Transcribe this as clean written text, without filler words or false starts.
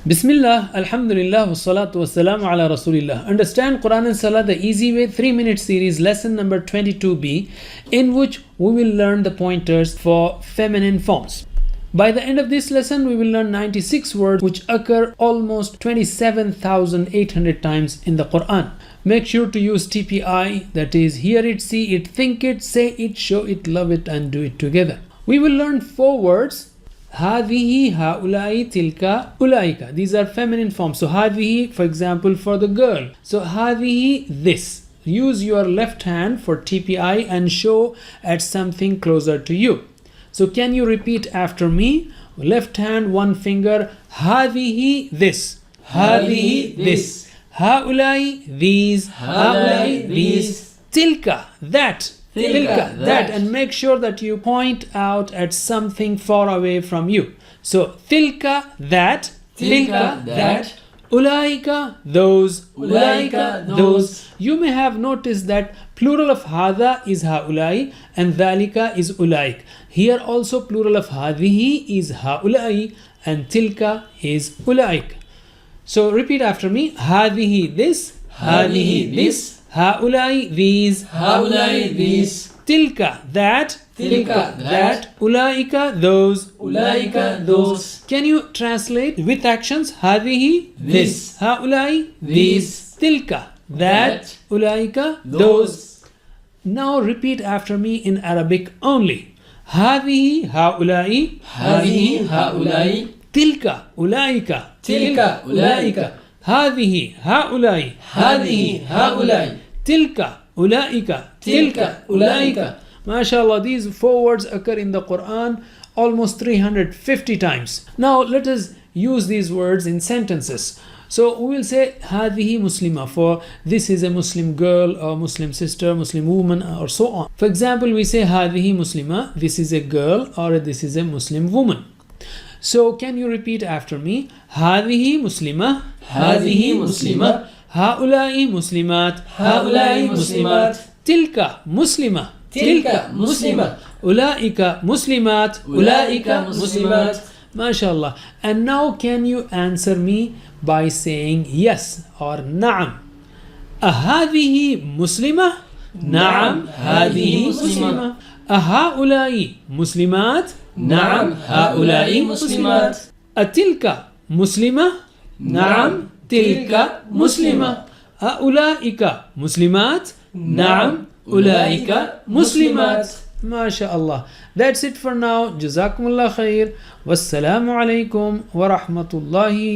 Bismillah, Alhamdulillah, wassalatu wassalamu ala Rasulillah. Understand Quran and Salah the easy way 3-minute series, lesson number 22b, in which we will learn the pointers for feminine forms. By the end of this lesson, we will learn 96 words which occur almost 27,800 times in the Quran. Make sure to use TPI, that is, hear it, see it, think it, say it, show it, love it, and do it together. We will learn 4 words. هذه هؤلاء تلك أولئك. These are feminine forms. So هذه, for example, for the girl. So هذه, this. Use your left hand for TPI and show at something closer to you. So can you repeat after me? Left hand, one finger. هذه, this. هذه, this. هؤلاء, these. هؤلاء, these. تلك, that. Tilka, that, and make sure that you point out at something far away from you. So tilka, that. Tilka, that. Ulaika, those. Ulaika, those. You may have noticed that plural of hada is haulai and dhalika is ulaik. Here also plural of hadihi is haulai and tilka is ulaik. So repeat after me. Hadihi, this. Hadihi, this. Haulai, these. Haulai, these. Tilka, that. Tilka, that. Ulaika, those. Ulaika, those. Can you translate with actions? Hadihi, this. Haulai, these. Tilka, that. Ulaika, those. Now repeat after me in Arabic only. Hadihi, haulai. Hadihi, haulai. Tilka, ulaika. Tilka, ulaika. هذه هؤلاء هذه هؤلاء تلك أولئك تلك أولئك. MashaAllah, these 4 words occur in the Quran almost 350 times. Now let us use these words in sentences. So we will say هذه مسلمة, for this is a Muslim girl or Muslim sister, Muslim woman, or so on. For example, we say هذه مسلمة, this is a girl or this is a Muslim woman. So can you repeat after me? هذه مسلمة. هذه مسلمة. هؤلاء مسلمات. هؤلاء مسلمات. تلك مسلمة. تلك مسلمة. أولئك مسلمات. أولئك مسلمات. MashaAllah. And now can you answer me by saying yes or نعم. أهذه مسلمة؟ نعم هذه مسلمة. أهؤلاء مسلمات؟ نعم هؤلاء مسلمات. أتلك مسلمة؟ نعم تلك مسلمة. أولئك مسلمات؟ نعم أولئك مسلمات. MashaAllah. That's it for now. Jazakumullah khair. Wassalamu alaikum wa rahmatullahi